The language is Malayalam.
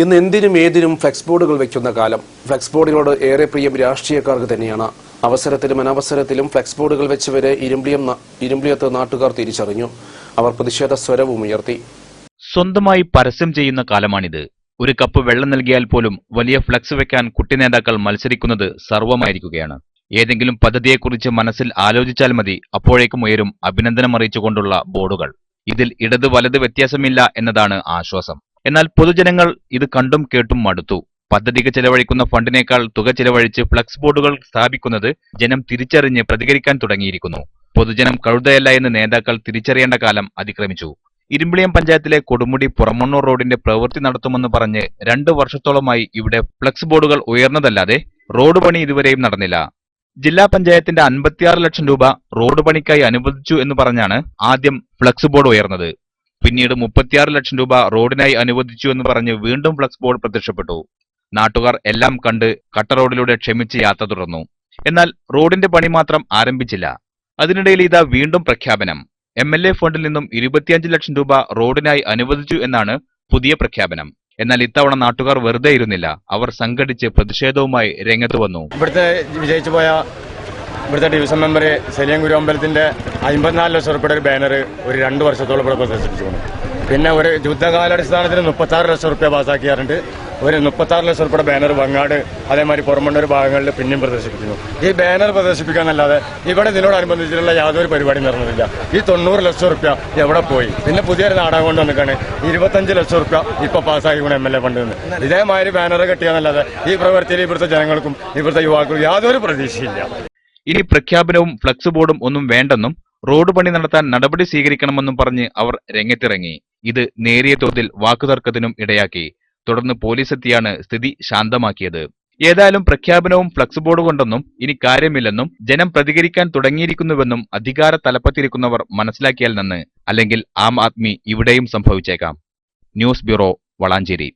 ഇന്ന് എന്തിനും ഏതിനും ഫ്ലെക്സ് ബോർഡുകൾ വയ്ക്കുന്ന കാലം. ഫ്ലെക്സ് ബോർഡുകളോട് ഏറെ പ്രിയം രാഷ്ട്രീയക്കാർക്ക് തന്നെയാണ്. അവസരത്തിലും അനവസരത്തിലും ഫ്ലെക്സ് ബോർഡുകൾ വെച്ചവരെ ഇരുമ്പിളിയത്ത് നാട്ടുകാർ തിരിച്ചറിഞ്ഞു. അവർ പ്രതിഷേധ സ്വരവും ഉയർത്തി. സ്വന്തമായി പരസ്യം ചെയ്യുന്ന കാലമാണിത്. ഒരു കപ്പ് വെള്ളം നൽകിയാൽ പോലും വലിയ ഫ്ലെക്സ് വെക്കാൻ കുട്ടി നേതാക്കൾ മത്സരിക്കുന്നത് സർവമായിരിക്കുകയാണ്. ഏതെങ്കിലും പദ്ധതിയെക്കുറിച്ച് മനസ്സിൽ ആലോചിച്ചാൽ മതി, അപ്പോഴേക്കും ഉയരും അഭിനന്ദനമറിയിച്ചുകൊണ്ടുള്ള ബോർഡുകൾ. ഇതിൽ ഇടത് വലത് വ്യത്യാസമില്ല എന്നതാണ് ആശ്വാസം. എന്നാൽ പൊതുജനങ്ങൾ ഇത് കണ്ടും കേട്ടും മടുത്തു. പദ്ധതിക്ക് ചെലവഴിക്കുന്ന ഫണ്ടിനേക്കാൾ തുക ചെലവഴിച്ച് ഫ്ലെക്സ് ബോർഡുകൾ സ്ഥാപിക്കുന്നത് ജനം തിരിച്ചറിഞ്ഞ് പ്രതികരിക്കാൻ തുടങ്ങിയിരിക്കുന്നു. പൊതുജനം കഴുതയല്ല എന്ന് നേതാക്കൾ തിരിച്ചറിയേണ്ട കാലം അതിക്രമിച്ചു. ഇരുമ്പിളിയം പഞ്ചായത്തിലെ കൊടുമുടി പുറമണ്ണൂർ റോഡിന്റെ പ്രവൃത്തി നടത്തുമെന്ന് പറഞ്ഞ് 2 വർഷത്തോളമായി ഇവിടെ ഫ്ലെക്സ് ബോർഡുകൾ ഉയർന്നതല്ലാതെ റോഡ് പണി ഇതുവരെയും നടന്നില്ല. ജില്ലാ പഞ്ചായത്തിന്റെ 56 ലക്ഷം രൂപ റോഡ് പണിക്കായി അനുവദിച്ചു എന്ന് പറഞ്ഞാണ് ആദ്യം ഫ്ലെക്സ് ബോർഡ് ഉയർന്നത്. പിന്നീട് 36 ലക്ഷം രൂപ റോഡിനായി അനുവദിച്ചു എന്ന് പറഞ്ഞ് വീണ്ടും ഫ്ലെക്സ് ബോർഡ് പ്രത്യക്ഷപ്പെട്ടു. നാട്ടുകാർ എല്ലാം കണ്ട് കട്ട റോഡിലൂടെ ക്ഷമിച്ച് യാത്ര തുടർന്നു. എന്നാൽ റോഡിന്റെ പണി മാത്രം ആരംഭിച്ചില്ല. അതിനിടയിൽ ഇതാ വീണ്ടും പ്രഖ്യാപനം. MLA ഫണ്ടിൽ നിന്നും 25 ലക്ഷം രൂപ റോഡിനായി അനുവദിച്ചു എന്നാണ് പുതിയ പ്രഖ്യാപനം. എന്നാൽ ഇത്തവണ നാട്ടുകാർ വെറുതെ ഇരുന്നില്ല. അവർ സംഘടിച്ച് പ്രതിഷേധവുമായി രംഗത്ത് വന്നു. ഇവിടുത്തെ ഡിവിഷൻ മെമ്പർ സലിയം ഗുരു അമ്പലത്തിന്റെ 54 ലക്ഷം രൂപയുടെ ഒരു ബാനർ ഒരു 2 വർഷത്തോളം ഇവിടെ പ്രദർശിപ്പിച്ചു. പിന്നെ ഒരു യുദ്ധകാലാടിസ്ഥാനത്തിന് 36 ലക്ഷം രൂപ പാസ്സാക്കിയാറുണ്ട്. ഒരു 36 ലക്ഷം രൂപയുടെ ബാനർ വങ്ങാട് അതേമാതിരി പുറമണ്ണൂർ ഭാഗങ്ങളിൽ പിന്നെയും പ്രദർശിപ്പിക്കുന്നു. ഈ ബാനർ പ്രദർശിപ്പിക്കാന്നല്ലാതെ ഇവിടെ ഇതിനോടനുബന്ധിച്ചിട്ടുള്ള യാതൊരു പരിപാടി നടന്നിട്ടില്ല. ഈ 90 ലക്ഷം രൂപ എവിടെ പോയി? പിന്നെ പുതിയൊരു നാടകം കൊണ്ട് വന്നിട്ടാണ് 25 ലക്ഷം രൂപ ഇപ്പൊ പാസ്സാക്കിക്കൊണ്ട് MLA ഫണ്ട് നിന്ന്. ഇതേമാതിരി ബാനർ കെട്ടിയാന്നല്ലാതെ ഈ പ്രവൃത്തിയിൽ ഇവിടുത്തെ ജനങ്ങൾക്കും ഇവിടുത്തെ യുവാക്കൾക്കും യാതൊരു പ്രതീക്ഷയില്ല. ഇനി പ്രഖ്യാപനവും ഫ്ലെക്സ് ബോർഡും ഒന്നും വേണ്ടെന്നും റോഡ് പണി നടത്താൻ നടപടി സ്വീകരിക്കണമെന്നും പറഞ്ഞ് അവർ രംഗത്തിറങ്ങി. ഇത് നേരിയ തോതിൽ വാക്കുതർക്കത്തിനും ഇടയാക്കി. തുടർന്ന് പോലീസ് എത്തിയാണ് സ്ഥിതി ശാന്തമാക്കിയത്. ഏതായാലും പ്രഖ്യാപനവും ഫ്ലെക്സ് ബോർഡ് കൊണ്ടൊന്നും ഇനി കാര്യമില്ലെന്നും ജനം പ്രതികരിക്കാൻ തുടങ്ങിയിരിക്കുന്നുവെന്നും അധികാര തലപ്പത്തിരിക്കുന്നവർ മനസ്സിലാക്കിയാൽ നന്ന്. അല്ലെങ്കിൽ ആം ആദ്മി ഇവിടെയും സംഭവിച്ചേക്കാം. News bureau, Valanchery.